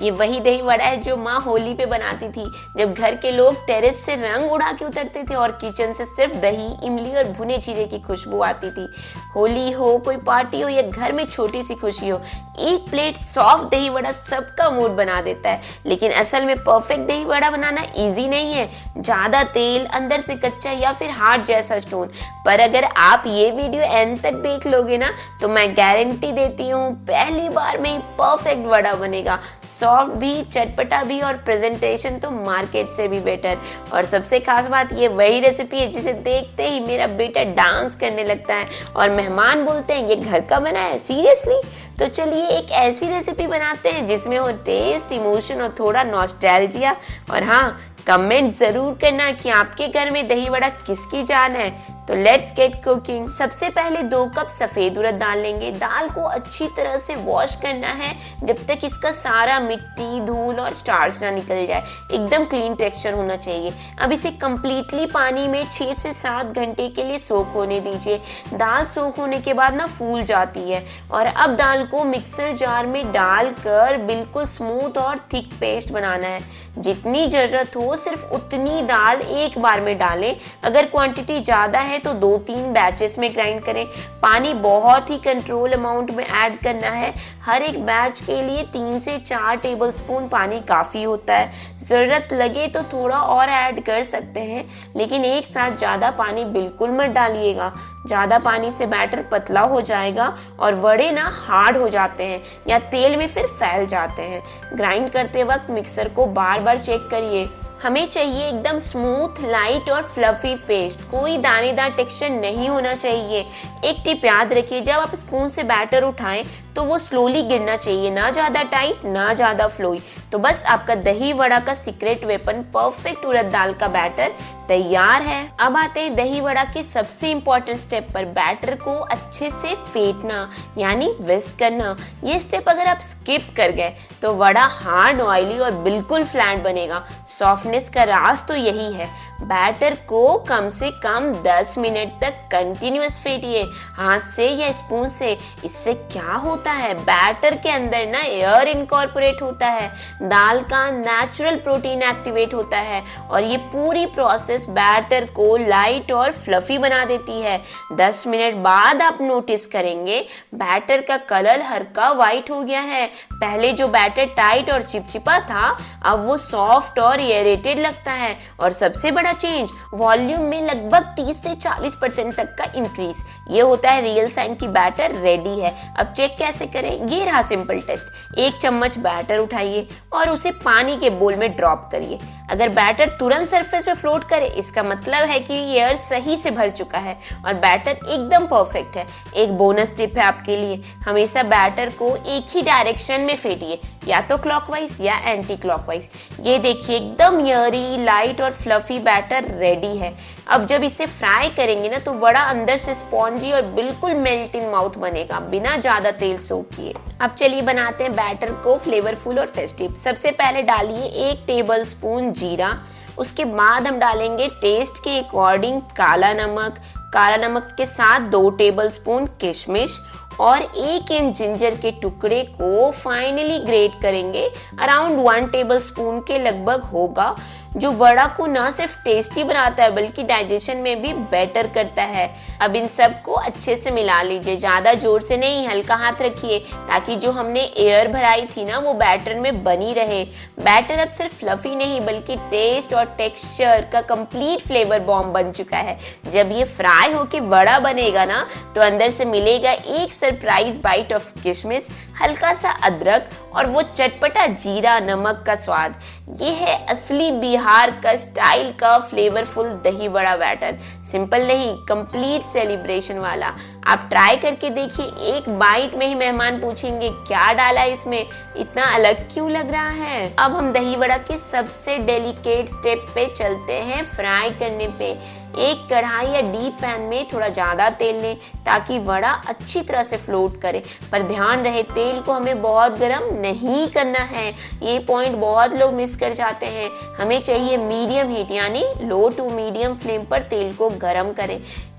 ये वही दही वड़ा है जो माँ होली पे बनाती थी, जब घर के लोग टेरेस से रंग उड़ा के उतरते थे और किचन से सिर्फ दही, इमली और भुने जीरे की खुशबू आती थी। होली हो, कोई पार्टी हो या घर में छोटी सी खुशी हो, एक प्लेट सॉफ्ट दही वड़ा सबका मूड बना देता है। लेकिन असल में परफेक्ट दही वड़ा बनाना इजी नहीं है। ज्यादा तेल, अंदर से कच्चा या फिर हार्ड जैसा स्टोन। पर अगर आप ये वीडियो एंड तक देख लोगे ना, तो मैं गारंटी देती हूँ पहली बार में ही परफेक्ट वड़ा बनेगा। सॉफ्ट भी, चटपटा भी और प्रेजेंटेशन तो मार्केट से भी बेटर। और सबसे खास बात, ये वही रेसिपी है जिसे देखते ही मेरा बेटा डांस करने लगता है और मेहमान बोलते हैं ये घर का बना है, सीरियसली। तो चलिए एक ऐसी रेसिपी बनाते हैं जिसमें हो टेस्ट, इमोशन और थोड़ा नॉस्टैल्जिया। और हाँ, कमेंट जरूर करना कि आपके घर में दही वड़ा किसकी जान है। तो लेट्स गेट कुकिंग। सबसे पहले 2 कप सफेद उड़द दाल लेंगे। दाल को अच्छी तरह से वॉश करना है जब तक इसका सारा मिट्टी, धूल और स्टार्च ना निकल जाए। एकदम क्लीन टेक्सचर होना चाहिए। अब इसे कंप्लीटली पानी में 6 से 7 घंटे के लिए सोक होने दीजिए। दाल सोक होने के बाद ना फूल जाती है। और अब दाल को मिक्सर जार में डालकर बिल्कुल स्मूथ और थिक पेस्ट बनाना है। जितनी जरूरत हो सिर्फ उतनी दाल एक बार में डालें। अगर क्वांटिटी ज्यादा है तो 2-3 बैचेस में ग्राइंड करें। पानी बहुत ही कंट्रोल अमाउंट में ऐड करना है। हर एक बैच के लिए 3 से 4 टेबलस्पून पानी काफ़ी होता है। ज़रूरत लगे तो थोड़ा और ऐड कर सकते हैं, लेकिन एक साथ ज़्यादा पानी बिल्कुल मत डालिएगा। ज़्यादा पानी से बैटर पतला हो जाएगा और वड़े ना हार्ड हो जाते हैं या तेल में फिर फैल जाते हैं। ग्राइंड करते वक्त मिक्सर को बार बार चेक करिए। हमें चाहिए एकदम स्मूथ, लाइट और फ्लफी पेस्ट। कोई दानेदार टेक्सचर नहीं होना चाहिए। एक टिप याद रखिए, जब आप स्पून से बैटर उठाएं तो वो स्लोली गिरना चाहिए, ना ज़्यादा टाइट ना ज़्यादा फ्लोई। तो बस आपका दही वड़ा का सीक्रेट वेपन, परफेक्ट उड़द दाल का बैटर तैयार है। अब आते हैं दही वड़ा के सबसे इम्पोर्टेंट स्टेप पर, बैटर को अच्छे से फेंटना यानी विस्क करना। ये स्टेप अगर आप स्किप कर गए तो वड़ा हार्ड, ऑयली और बिल्कुल फ्लैट बनेगा। सॉफ्टनेस का राज तो यही है। बैटर को कम से कम 10 मिनट तक कंटिन्यूअस फेंटिए, हाथ से या स्पून से। इससे क्या होता है, बैटर के अंदर ना एयर इनकॉर्पोरेट होता है, दाल का नेचुरल प्रोटीन एक्टिवेट होता है और ये पूरी प्रोसेस बैटर को लाइट और फ्लफी बना देती है। 10 मिनट बाद आप नोटिस करेंगे बैटर का कलर हल्का वाइट हो गया है। पहले जो बैटर टाइट और चिपचिपा था, अब वो सॉफ्ट और एयरेटेड लगता है। और सबसे बड़ा चेंज, वॉल्यूम में लगभग 30 से 40% तक का इंक्रीज। ये होता है रियल साइन की बैटर रेडी है। अब चेक कैसे करें, ये रहा सिंपल टेस्ट। 1 चम्मच बैटर उठाइए और उसे पानी के बोल में ड्रॉप करिए। अगर बैटर तुरंत सरफेस पे फ्लोट करे, इसका मतलब है कि एयर सही से भर चुका है और बैटर एकदम परफेक्ट है। एक बोनस टिप है आपके लिए, हमेशा बैटर को एक ही डायरेक्शन में फेंटिए, या तो क्लॉकवाइज या एंटी क्लॉकवाइज। ये देखिए एकदम एयरी, लाइट और फ्लफी बैटर रेडी है। अब जब इसे फ्राई करेंगे ना, तो वड़ा अंदर से स्पॉन्जी और बिल्कुल मेल्ट इन माउथ बनेगा, बिना ज्यादा तेल सोक किए। अब चलिए बनाते हैं बैटर को फ्लेवरफुल और फेस्टिव। सबसे पहले डालिए 1 टेबलस्पून जीरा। उसके बाद हम डालेंगे टेस्ट के अकॉर्डिंग काला नमक। काला नमक के साथ 2 टेबलस्पून किशमिश और 1 इंच जिंजर के टुकड़े को फाइनली ग्रेट करेंगे। अराउंड 1 टेबलस्पून के लगभग होगा, जो वड़ा को ना सिर्फ टेस्टी बनाता है बल्कि डाइजेशन में भी बेटर करता है। अब इन सब को अच्छे से मिला लीजिए, ज़्यादा जोर से नहीं, हल्का हाथ रखिए ताकि जो हमने एयर भराई थी ना वो बैटर में बनी रहे। बैटर अब सिर्फ फ्लफी नहीं बल्कि टेस्ट और टेक्सचर का कंप्लीट फ्लेवर बॉम्ब बन चुका है। जब ये फ्राई होके वड़ा बनेगा ना, तो अंदर से मिलेगा एक सरप्राइज बाइट ऑफ किशमिश, हल्का सा अदरक और वो चटपटा जीरा नमक का स्वाद। ये है असली बिहार का स्टाइल का फ्लेवरफुल दही बड़ा बैटर। सिंपल नहीं, कंप्लीट सेलिब्रेशन वाला। आप ट्राई करके देखिए, एक बाइट में ही मेहमान पूछेंगे क्या डाला इसमें, इतना अलग क्यों लग रहा है। अब हम दही बड़ा के सबसे डेलिकेट स्टेप पे चलते हैं, फ्राई करने पे। एक कढ़ाई या डीप पैन में थोड़ा ज़्यादा तेल लें ताकि वड़ा अच्छी तरह से फ्लोट करे। पर ध्यान रहे, तेल को हमें बहुत गर्म नहीं करना है। ये पॉइंट बहुत लोग मिस कर जाते हैं। हमें चाहिए मीडियम हीट यानी लो टू मीडियम फ्लेम पर तेल को गर्म करें,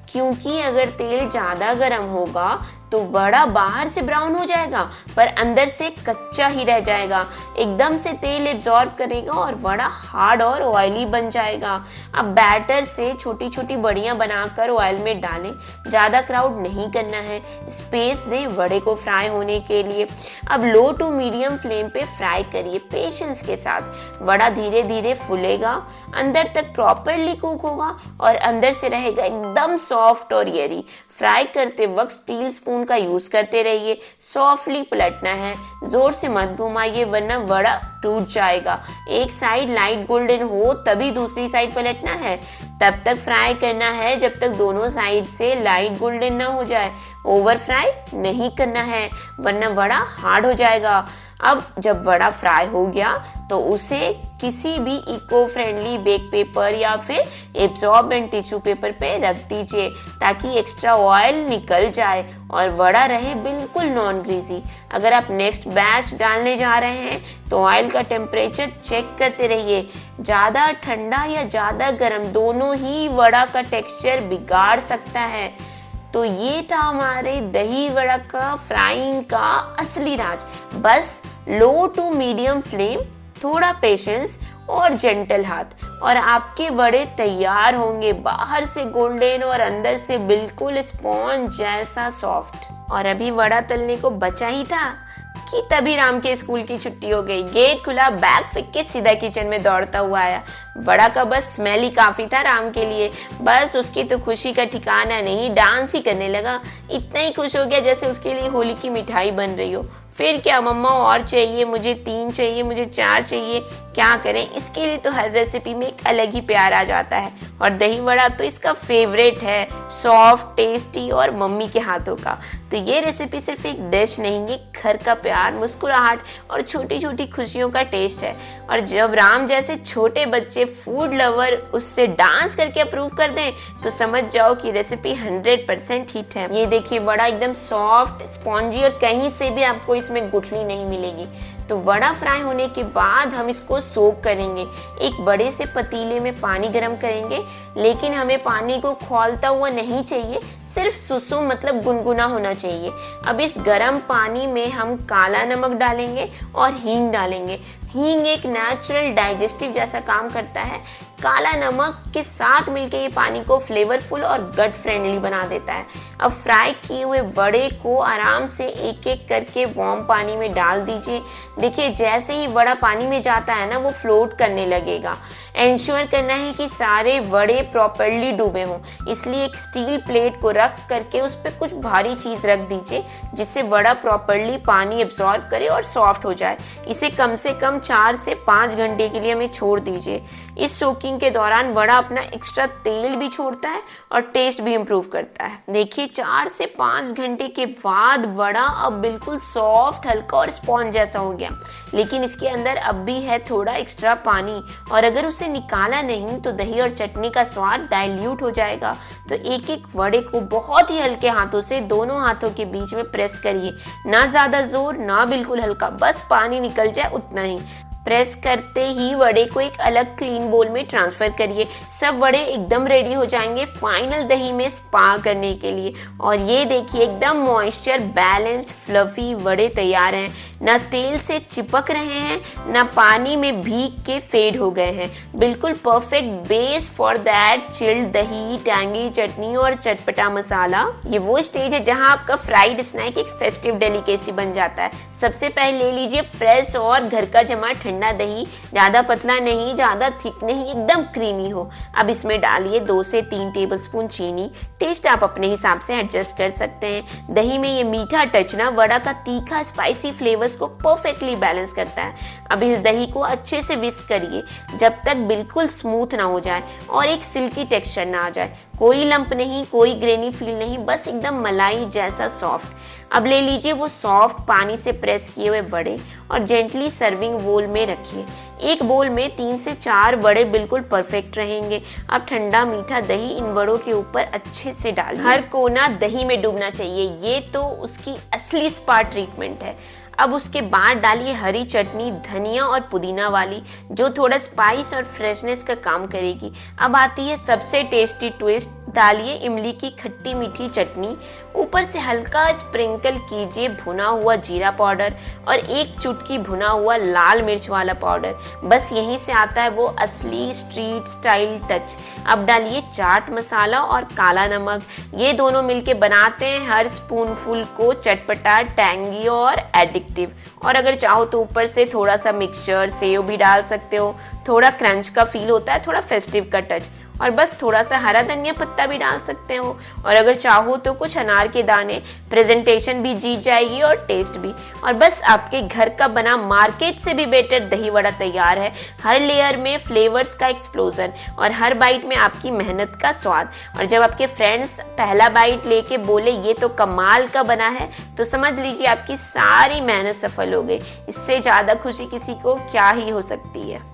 क्योंकि अगर तेल ज़्यादा गर्म होगा तो वड़ा बाहर से ब्राउन हो जाएगा पर अंदर से कच्चा ही रह जाएगा, एकदम से तेल एब्जॉर्ब करेगा और वड़ा हार्ड और ऑयली बन जाएगा। अब बैटर से छोटी छोटी बड़ियां बनाकर ऑयल में डालें, ज़्यादा क्राउड नहीं करना है, स्पेस दें वड़े को फ्राई होने के लिए। अब लो टू मीडियम फ्लेम पे फ्राई करिए पेशेंस के साथ। वड़ा धीरे धीरे फूलेगा, अंदर तक प्रॉपरली कुक होगा और अंदर से रहेगा एकदम सॉफ्ट और येरी। फ्राई करते वक्त स्टील स्पून का यूज करते रहिए, सॉफ्टली पलटना है, जोर से मत घुमाइए वरना वड़ा टूट जाएगा। एक साइड लाइट गोल्डन हो तभी दूसरी साइड पलटना है, तब तक फ्राई करना है जब तक दोनों साइड से लाइट गोल्डन ना हो जाए। ओवर फ्राई नहीं करना है वरना वड़ा हार्ड हो जाएगा। अब जब वड़ा फ्राई हो गया तो उसे किसी भी इको फ्रेंडली बेक पेपर या फिर एब्जॉर्बेंट टिश्यू पेपर पे रख दीजिए ताकि एक्स्ट्रा ऑयल निकल जाए और वड़ा रहे बिल्कुल नॉन ग्रीजी। अगर आप नेक्स्ट बैच डालने जा रहे हैं तो ऑयल का टेम्परेचर चेक करते रहिए, ज़्यादा ठंडा या ज़्यादा गर्म दोनों ही वड़ा का टेक्सचर बिगाड़ सकता है। तो ये था हमारे दही वड़ा का फ्राइंग का असली राज। बस लो टू मीडियम फ्लेम, थोड़ा पेशेंस और जेंटल हाथ और आपके वड़े तैयार होंगे, बाहर से गोल्डन और अंदर से बिल्कुल स्पॉन्ज जैसा सॉफ्ट। और अभी वड़ा तलने को बचा ही था कि तभी राम के स्कूल की छुट्टी हो गई। गेट खुला, बैग फेंक के सीधा किचन में दौड़ता हुआ आया। वड़ा का बस स्मेल ही काफी था राम के लिए। बस उसकी तो खुशी का ठिकाना नहीं, डांस ही करने लगा। इतना ही खुश हो गया जैसे उसके लिए होली की मिठाई बन रही हो। फिर क्या मम्मा और चाहिए, मुझे 3 चाहिए, मुझे 4 चाहिए। क्या करें, इसके लिए तो हर रेसिपी में एक अलग ही प्यार आ जाता है और दही वड़ा तो इसका फेवरेट है, सॉफ्ट, टेस्टी और मम्मी के हाथों का। तो ये रेसिपी सिर्फ एक डिश नहीं, ये घर का प्यार, मुस्कुराहट और छोटी छोटी खुशियों का टेस्ट है। और जब राम जैसे छोटे बच्चे फूड लवर उससे डांस करके अप्रूव कर दें तो समझ जाओ कि रेसिपी 100% हिट है। ये देखिए वड़ा एकदम सॉफ्ट, स्पॉन्जी और कहीं से भी आपको इसमें गुठली नहीं मिलेगी। तो वड़ा फ्राई होने के बाद हम इसको सोक करेंगे। एक बड़े से पतीले में पानी गरम करेंगे, लेकिन हमें पानी को खौलता हुआ नहीं चाहिए, सिर्फ सुसुम मतलब गुनगुना होना चाहिए। अब इस गरम पानी में हम काला नमक डालेंगे और हींग डालेंगे। हींग एक नेचुरल डाइजेस्टिव जैसा काम करता है। काला नमक के साथ मिलके ये पानी को फ्लेवरफुल और गट फ्रेंडली बना देता है। अब फ्राई किए हुए वड़े को आराम से एक एक करके वार्म पानी में डाल दीजिए। देखिए जैसे ही वड़ा पानी में जाता है ना, वो फ्लोट करने लगेगा। एंश्योर करना है कि सारे वड़े प्रॉपरली डूबे हों, इसलिए एक स्टील प्लेट को रख करके उस पर कुछ भारी चीज़ रख दीजिए जिससे वड़ा प्रॉपरली पानी एब्जॉर्ब करे और सॉफ्ट हो जाए। इसे कम से कम 4 से 5 घंटे के लिए हमें छोड़ दीजिए। इस सोकिंग के दौरान वड़ा अपना एक्स्ट्रा तेल भी छोड़ता है और टेस्ट भी इम्प्रूव करता है। देखिए 4 से 5 घंटे के बाद वड़ा अब बिल्कुल सॉफ्ट, हल्का और स्पॉन्ज जैसा हो गया, लेकिन इसके अंदर अब भी है थोड़ा एक्स्ट्रा पानी और अगर उसे निकाला नहीं तो दही और चटनी का स्वाद डाइल्यूट हो जाएगा। तो एक एक वड़े को बहुत ही हल्के हाथों से दोनों हाथों के बीच में प्रेस करिए, ना ज़्यादा जोर ना बिल्कुल हल्का, बस पानी निकल जाए उतना ही। प्रेस करते ही वड़े को एक अलग क्लीन बोल में ट्रांसफर करिए। सब वड़े एकदम रेडी हो जाएंगे फाइनल दही में स्पा करने के लिए। और ये देखिए एकदम मॉइस्चर बैलेंस्ड फ्लफी वड़े तैयार हैं, ना तेल से चिपक रहे हैं ना पानी में भीग के फेड हो गए हैं। बिल्कुल perfect base for that chilled दही, टैंगी चटनी और चटपटा मसाला। ये वो स्टेज है जहां आपका फ्राइड स्नैक एक फेस्टिव डेलिकेसी बन जाता है। सबसे पहले ले लीजिए फ्रेश और घर का जमा ठंडा दही, ज़्यादा पतला नहीं ज़्यादा थिक नहीं, एकदम क्रीमी हो। अब इसमें डालिए 2 से 3 टेबलस्पून चीनी। टेस्ट आप अपने हिसाब से एडजस्ट कर सकते हैं। दही में ये मीठा टच ना वड़ा का तीखा स्पाइसी फ्लेवर्स को परफेक्टली बैलेंस करता है। अब इस दही को अच्छे से विस्क करिए जब तक बिल्कुल स्मूथ ना हो जाए और एक सिल्की टेक्सचर ना आ जाए। कोई लंप नहीं, कोई ग्रेनी फील नहीं, बस एकदम मलाई जैसा सॉफ्ट। अब ले लीजिए वो सॉफ्ट पानी से प्रेस किए हुए वड़े और जेंटली सर्विंग बोल में रखिए। एक बोल में 3 से 4 वड़े बिल्कुल परफेक्ट रहेंगे। अब ठंडा मीठा दही इन वड़ों के ऊपर अच्छे से डालिए। हर कोना दही में डूबना चाहिए, ये तो उसकी असली स्पा ट्रीटमेंट है। अब उसके बाद डालिए हरी चटनी, धनिया और पुदीना वाली, जो थोड़ा स्पाइस और फ्रेशनेस का काम करेगी। अब आती है सबसे टेस्टी ट्विस्ट, डालिए इमली की खट्टी मीठी चटनी, ऊपर से हल्का स्प्रिंकल कीजिए भुना हुआ जीरा पाउडर और एक चुटकी भुना हुआ लाल मिर्च वाला पाउडर। बस यहीं से आता है वो असली स्ट्रीट स्टाइल टच। अब डालिए चाट मसाला और काला नमक, ये दोनों मिलके बनाते हैं हर स्पूनफुल को चटपटा, टैंगी और एडिक्टिव। और अगर चाहो तो ऊपर से थोड़ा सा मिक्सचर सेव भी डाल सकते हो, थोड़ा क्रंच का फील होता है, थोड़ा फेस्टिव का टच। और बस थोड़ा सा हरा धनिया पत्ता भी डाल सकते हो, और अगर चाहो तो कुछ अनार के दाने, प्रेजेंटेशन भी जीत जाएगी और टेस्ट भी। और बस आपके घर का बना मार्केट से भी बेटर दही वड़ा तैयार है। हर लेयर में फ्लेवर्स का एक्सप्लोजन और हर बाइट में आपकी मेहनत का स्वाद। और जब आपके फ्रेंड्स पहला बाइट लेके बोले ये तो कमाल का बना है, तो समझ लीजिए आपकी सारी मेहनत सफल हो गई। इससे ज़्यादा खुशी किसी को क्या ही हो सकती है।